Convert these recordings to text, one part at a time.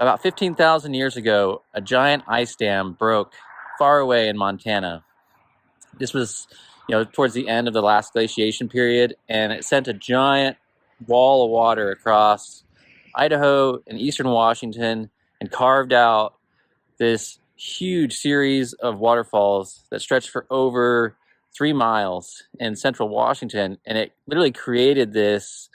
About 15,000 years ago, a giant ice dam broke far away in Montana. This was, towards the end of the last glaciation period, and it sent a giant wall of water across Idaho and eastern Washington and carved out this huge series of waterfalls that stretched for over 3 miles in central Washington. And it literally created this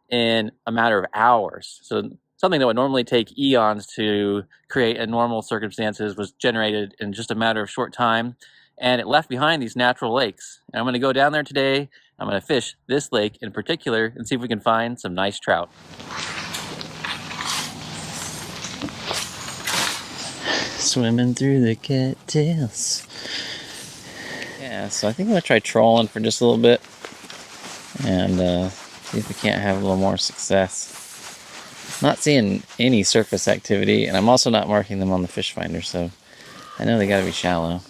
in a matter of hours. So something that would normally take eons to create in normal circumstances was generated in just a matter of short time. And it left behind these natural lakes. And I'm going to go down there today. I'm going to fish this lake in particular and see if we can find some nice trout. Swimming through the cattails. Yeah, so I think I'm going to try trolling for just a little bit and see if we can't have a little more success. Not seeing any surface activity, and I'm also not marking them on the fish finder, so I know they got to be shallow.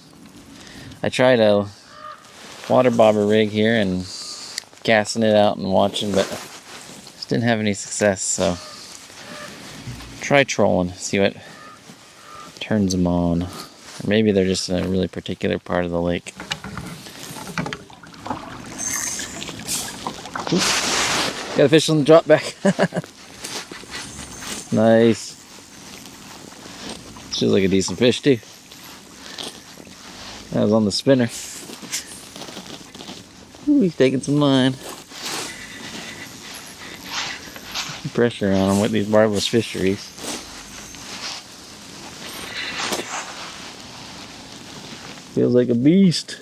I tried a water bobber rig here and casting it out and watching, but just didn't have any success, so try trolling, see what turns them on. Or maybe they're just in a really particular part of the lake. Oops. Got a fish on the drop back. Nice. Feels like a decent fish too. That was on the spinner. Ooh, he's taking some line. Pressure on him with these barbless fisheries. Feels like a beast.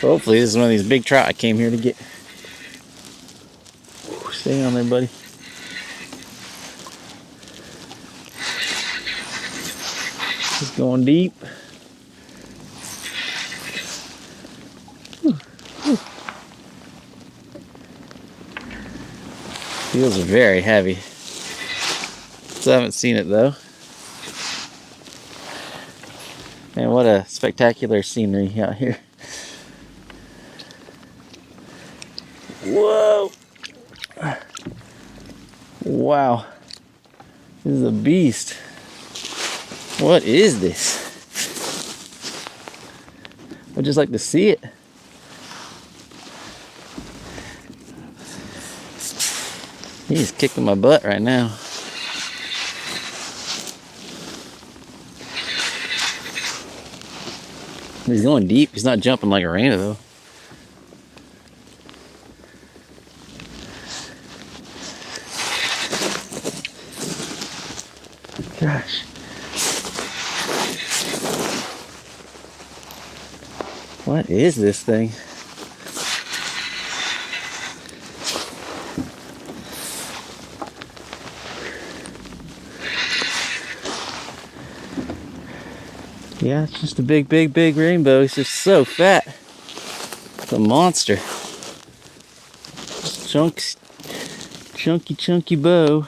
Hopefully this is one of these big trout I came here to get. Stay on there, buddy. Just going deep. Feels very heavy. Still haven't seen it though. Man, what a spectacular scenery out here. Whoa! Wow. This is a beast. What is this? I'd just like to see it. He's kicking my butt right now. He's going deep. He's not jumping like a rhino though. Gosh. What is this thing? Yeah, it's just a big rainbow. He's just so fat. It's a monster. Chunky bow.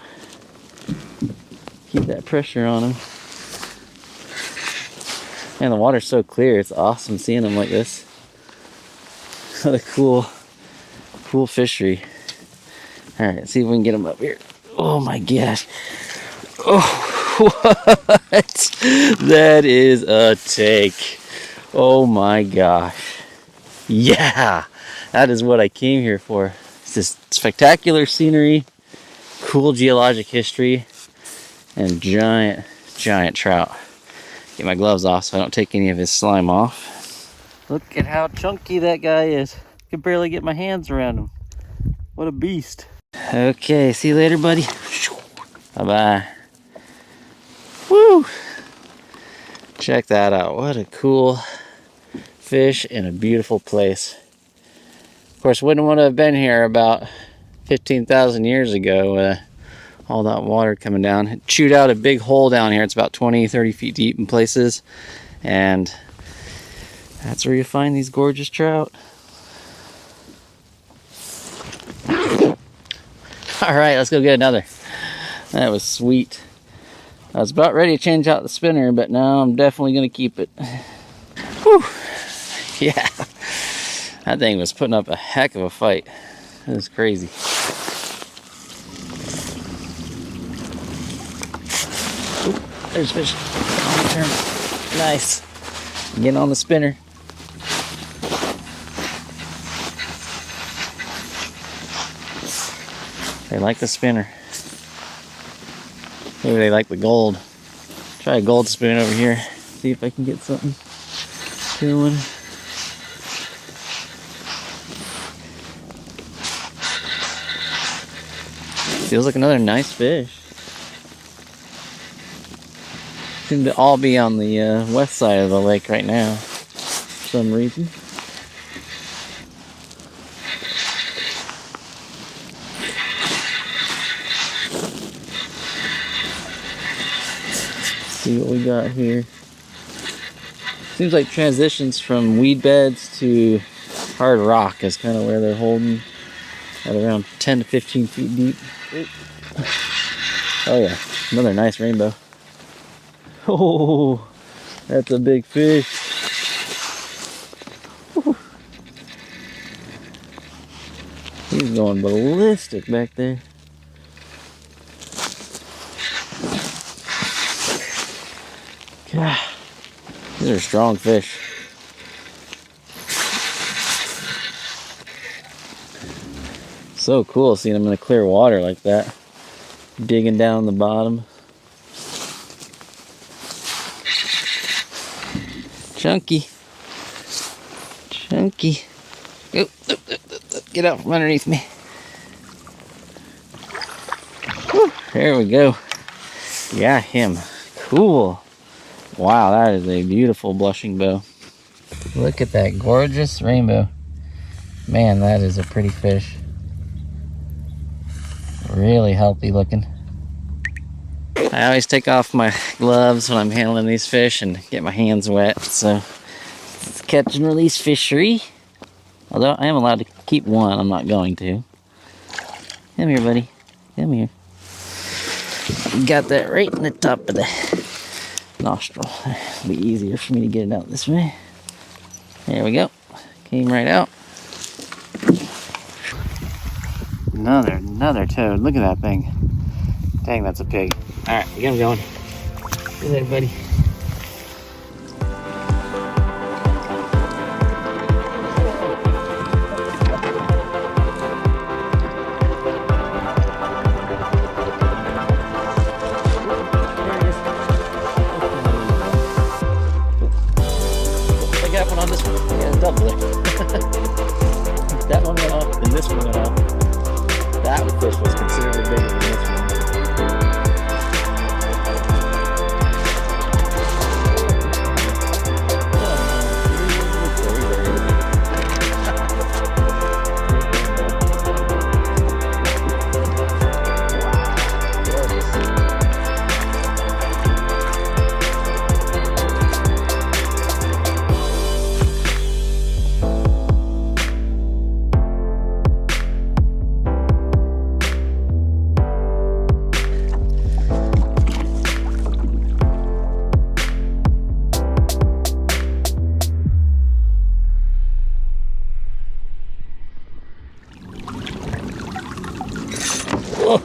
Keep that pressure on him. Man, the water's so clear. It's awesome seeing them like this. What a cool fishery. All right, let's see if we can get him up here. Oh my gosh. Oh. What? That is a take. Oh my gosh. Yeah, that is what I came here for. It's this spectacular scenery, cool geologic history, and giant trout. Get my gloves off so I don't take any of his slime off. Look at how chunky that guy is. I can barely get my hands around him. What a beast. Okay, see you later, buddy. Bye-bye. Woo! Check that out. What a cool fish in a beautiful place. Of course, wouldn't want to have been here about 15,000 years ago. All that water coming down. It chewed out a big hole down here. It's about 20-30 feet deep in places. And that's where you find these gorgeous trout. Alright, let's go get another. That was sweet. I was about ready to change out the spinner, but now I'm definitely going to keep it. Whew. Yeah, that thing was putting up a heck of a fight. It was crazy. Oop, there's fish. Nice. Getting on the spinner. They like the spinner. Maybe they like the gold. Try a gold spoon over here. See if I can get something going. Feels like another nice fish. Seem to all be on the west side of the lake right now for some reason. See what we got here. Seems like transitions from weed beds to hard rock is kind of where they're holding at around 10 to 15 feet deep. Oh yeah, another nice rainbow. Oh, that's a big fish. He's going ballistic back there. God, these are strong fish. So cool seeing them in the clear water like that. Digging down the bottom. Chunky. Chunky. Oh, get out from underneath me. Whew, there we go. Got him. Cool. Wow, that is a beautiful blushing bow. Look at that gorgeous rainbow. Man, that is a pretty fish. Really healthy looking. I always take off my gloves when I'm handling these fish and get my hands wet. So it's a catch and release fishery. Although I am allowed to keep one, I'm not going to. Come here, buddy. Come here. Got that right in the top of the nostril. It'll be easier for me to get it out this way. There we go. Came right out. Another toad. Look at that thing. Dang, that's a pig. Alright, we got him going. Get there, buddy. I got one on this one. Yeah, double it. That one went off, and this one went off. That fish was considerably bigger than this one.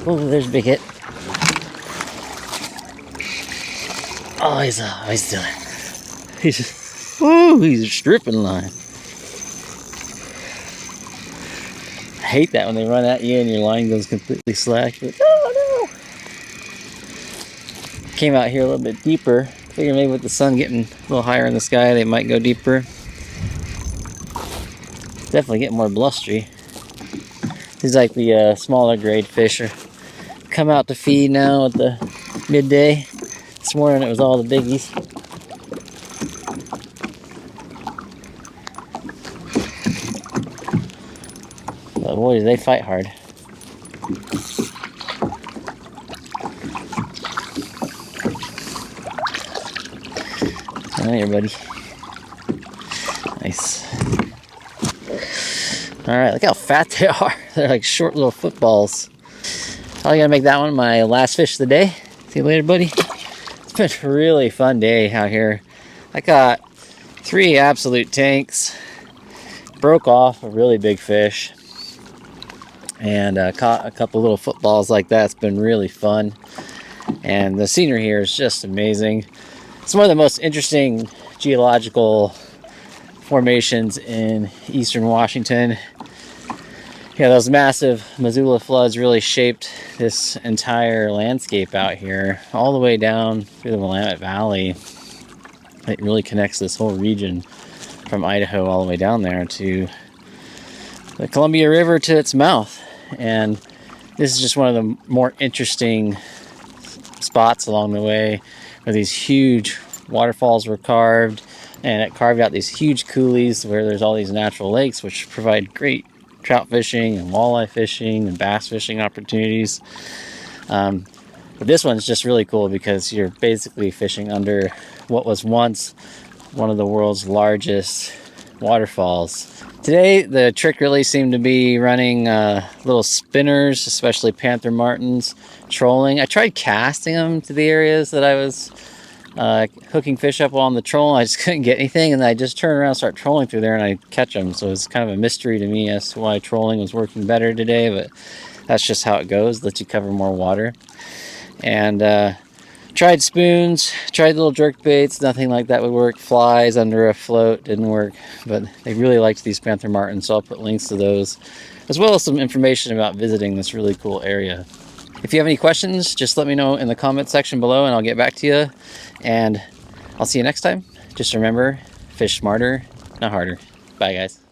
Oh, there's a big hit. Oh, he's doing it. He's just, ooh, he's a stripping line. I hate that when they run at you and your line goes completely slack. Like, oh no! Came out here a little bit deeper. Figure maybe with the sun getting a little higher in the sky, they might go deeper. Definitely getting more blustery. These like the smaller grade fish are come out to feed now at the midday. This morning it was all the biggies. But boy, do they fight hard. Come here, buddy. Nice. Alright, look how fat they are. They're like short little footballs. Probably gonna make that one my last fish of the day. See you later, buddy. It's been a really fun day out here. I caught 3 absolute tanks. Broke off a really big fish. And caught a couple little footballs like that. It's been really fun. And the scenery here is just amazing. It's one of the most interesting geological formations in eastern Washington. Yeah, those massive Missoula floods really shaped this entire landscape out here, all the way down through the Willamette Valley. It really connects this whole region from Idaho all the way down there to the Columbia River to its mouth. And this is just one of the more interesting spots along the way where these huge waterfalls were carved, and it carved out these huge coulees where there's all these natural lakes which provide great trout fishing and walleye fishing and bass fishing opportunities. But this one's just really cool because you're basically fishing under what was once one of the world's largest waterfalls. Today, the trick really seemed to be running little spinners, especially panther martins, trolling. I tried casting them to the areas that I was hooking fish up on the troll. I just couldn't get anything, and I just turn around and start trolling through there and I catch them. So it's kind of a mystery to me as to why trolling was working better today, but that's just how it goes. Lets you cover more water. And tried spoons, tried little jerk baits, nothing like that would work. Flies under a float didn't work, but they really liked these panther martins, so I'll put links to those, as well as some information about visiting this really cool area. If you have any questions, just let me know in the comment section below and I'll get back to you. And I'll see you next time. Just remember, fish smarter, not harder. Bye, guys.